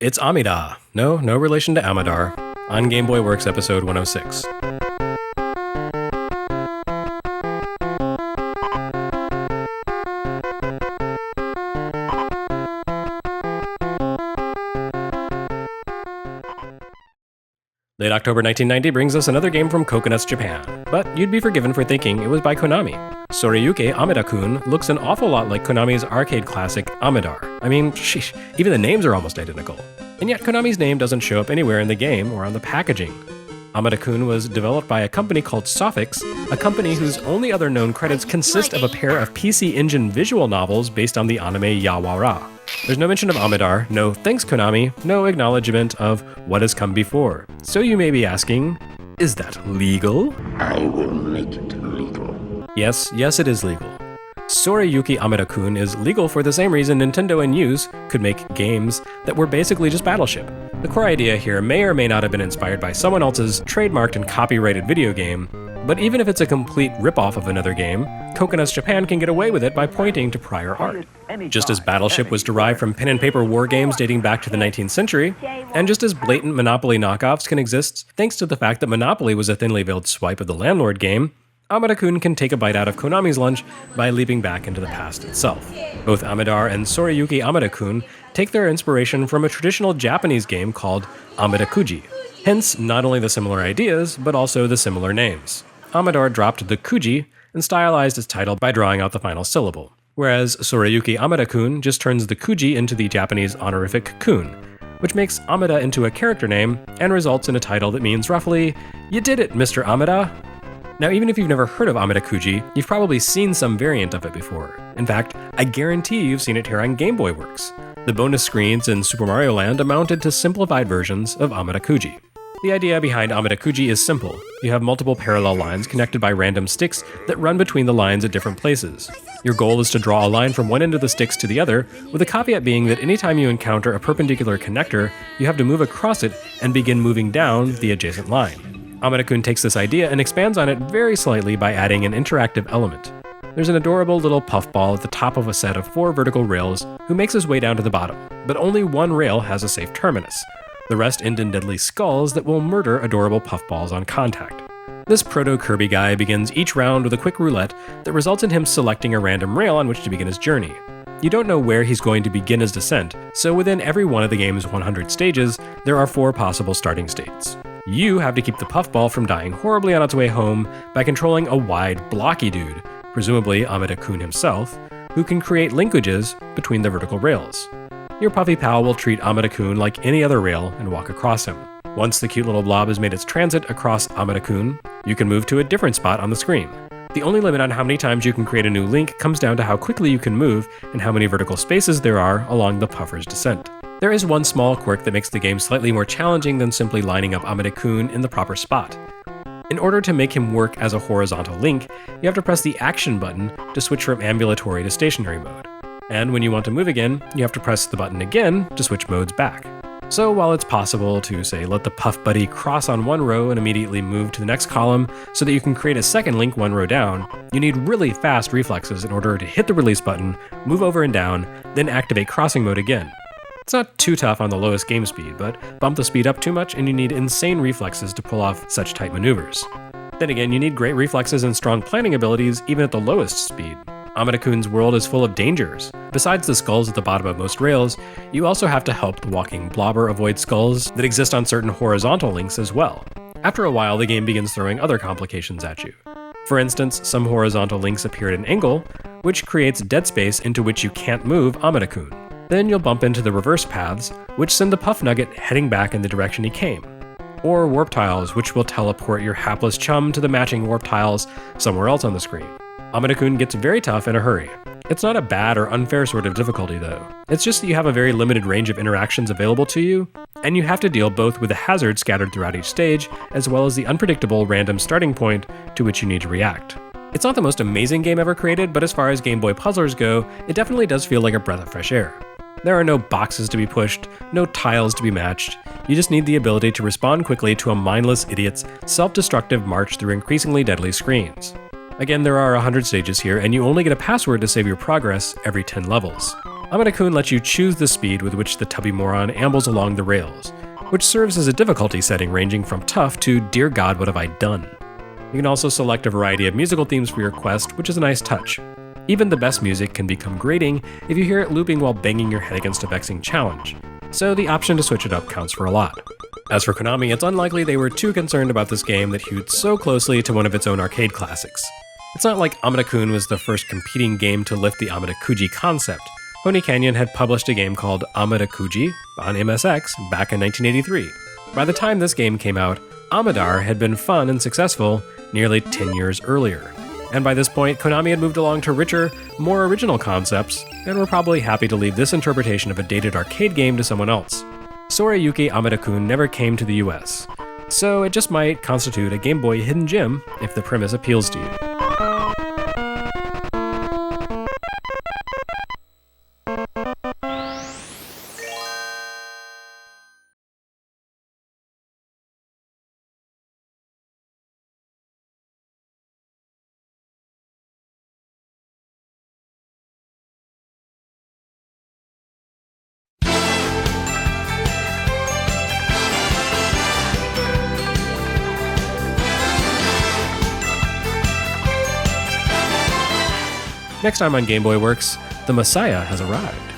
It's Amida, no relation to Amidar, on Game Boy Works episode 106. Late October 1990 brings us another game from Coconuts, Japan, but you'd be forgiven for thinking it was by Konami. Soreyuke Amida-kun looks an awful lot like Konami's arcade classic Amidar. I mean, sheesh, even the names are almost identical. And yet Konami's name doesn't show up anywhere in the game or on the packaging. Amida-kun was developed by a company called Sofix, a company whose only other known credits consist of a pair of PC Engine visual novels based on the anime Yawara. There's no mention of Amidar, no thanks Konami, no acknowledgement of what has come before. So you may be asking, is that legal? I will make it legal. Yes, it is legal. Soreyuke Amida-kun is legal for the same reason Nintendo and Use could make games that were basically just Battleship. The core idea here may or may not have been inspired by someone else's trademarked and copyrighted video game, but even if it's a complete ripoff of another game, Coconuts Japan can get away with it by pointing to prior art. Just as Battleship was derived from pen and paper war games dating back to the 19th century, and just as blatant Monopoly knockoffs can exist thanks to the fact that Monopoly was a thinly veiled swipe of the Landlord game, Amida-kun can take a bite out of Konami's lunch by leaping back into the past itself. Both Amidar and Soreyuke Amida-kun take their inspiration from a traditional Japanese game called Amidakuji. Hence, not only the similar ideas, but also the similar names. Amidar dropped the kuji and stylized its title by drawing out the final syllable, whereas Soreyuke Amida-kun just turns the kuji into the Japanese honorific kun, which makes Amida into a character name and results in a title that means roughly, "You did it, Mr. Amida." Now, even if you've never heard of Amida-kuji, you've probably seen some variant of it before. In fact, I guarantee you've seen it here on Game Boy Works. The bonus screens in Super Mario Land amounted to simplified versions of Amida-kuji. The idea behind Amida-kuji is simple. You have multiple parallel lines connected by random sticks that run between the lines at different places. Your goal is to draw a line from one end of the sticks to the other, with the caveat being that anytime you encounter a perpendicular connector, you have to move across it and begin moving down the adjacent line. Amida-kun takes this idea and expands on it very slightly by adding an interactive element. There's an adorable little puffball at the top of a set of 4 vertical rails who makes his way down to the bottom, but only one rail has a safe terminus. The rest end in deadly skulls that will murder adorable puffballs on contact. This proto-Kirby guy begins each round with a quick roulette that results in him selecting a random rail on which to begin his journey. You don't know where he's going to begin his descent, so within every one of the game's 100 stages, there are 4 possible starting states. You have to keep the puffball from dying horribly on its way home by controlling a wide, blocky dude, presumably Amida-kun himself, who can create linkages between the vertical rails. Your puffy pal will treat Amida-kun like any other rail and walk across him. Once the cute little blob has made its transit across Amida-kun, you can move to a different spot on the screen. The only limit on how many times you can create a new link comes down to how quickly you can move and how many vertical spaces there are along the puffer's descent. There is one small quirk that makes the game slightly more challenging than simply lining up Amida-kun in the proper spot. In order to make him work as a horizontal link, you have to press the action button to switch from ambulatory to stationary mode. And when you want to move again, you have to press the button again to switch modes back. So while it's possible to, say, let the puff buddy cross on one row and immediately move to the next column so that you can create a second link one row down, you need really fast reflexes in order to hit the release button, move over and down, then activate crossing mode again. It's not too tough on the lowest game speed, but bump the speed up too much and you need insane reflexes to pull off such tight maneuvers. Then again, you need great reflexes and strong planning abilities even at the lowest speed. Amida-kun's world is full of dangers. Besides the skulls at the bottom of most rails, you also have to help the walking blobber avoid skulls that exist on certain horizontal links as well. After a while, the game begins throwing other complications at you. For instance, some horizontal links appear at an angle, which creates dead space into which you can't move Amida-kun. Then you'll bump into the reverse paths, which send the puff nugget heading back in the direction he came. Or warp tiles, which will teleport your hapless chum to the matching warp tiles somewhere else on the screen. Amida-kun gets very tough in a hurry. It's not a bad or unfair sort of difficulty though. It's just that you have a very limited range of interactions available to you, and you have to deal both with the hazards scattered throughout each stage, as well as the unpredictable random starting point to which you need to react. It's not the most amazing game ever created, but as far as Game Boy puzzlers go, it definitely does feel like a breath of fresh air. There are no boxes to be pushed, no tiles to be matched. You just need the ability to respond quickly to a mindless idiot's self-destructive march through increasingly deadly screens. Again, there are 100 stages here, and you only get a password to save your progress every 10 levels. Amida-kun lets you choose the speed with which the tubby moron ambles along the rails, which serves as a difficulty setting ranging from tough to dear god what have I done. You can also select a variety of musical themes for your quest, which is a nice touch. Even the best music can become grating if you hear it looping while banging your head against a vexing challenge, so the option to switch it up counts for a lot. As for Konami, it's unlikely they were too concerned about this game that hewed so closely to one of its own arcade classics. It's not like Amida-kun was the first competing game to lift the Amida-kuji concept. Pony Canyon had published a game called Amida-kuji on MSX back in 1983. By the time this game came out, Amidar had been fun and successful nearly 10 years earlier. And by this point, Konami had moved along to richer, more original concepts, and were probably happy to leave this interpretation of a dated arcade game to someone else. Soreyuke Amida-kun never came to the US, so it just might constitute a Game Boy hidden gem if the premise appeals to you. Next time on Game Boy Works, the Messiah has arrived.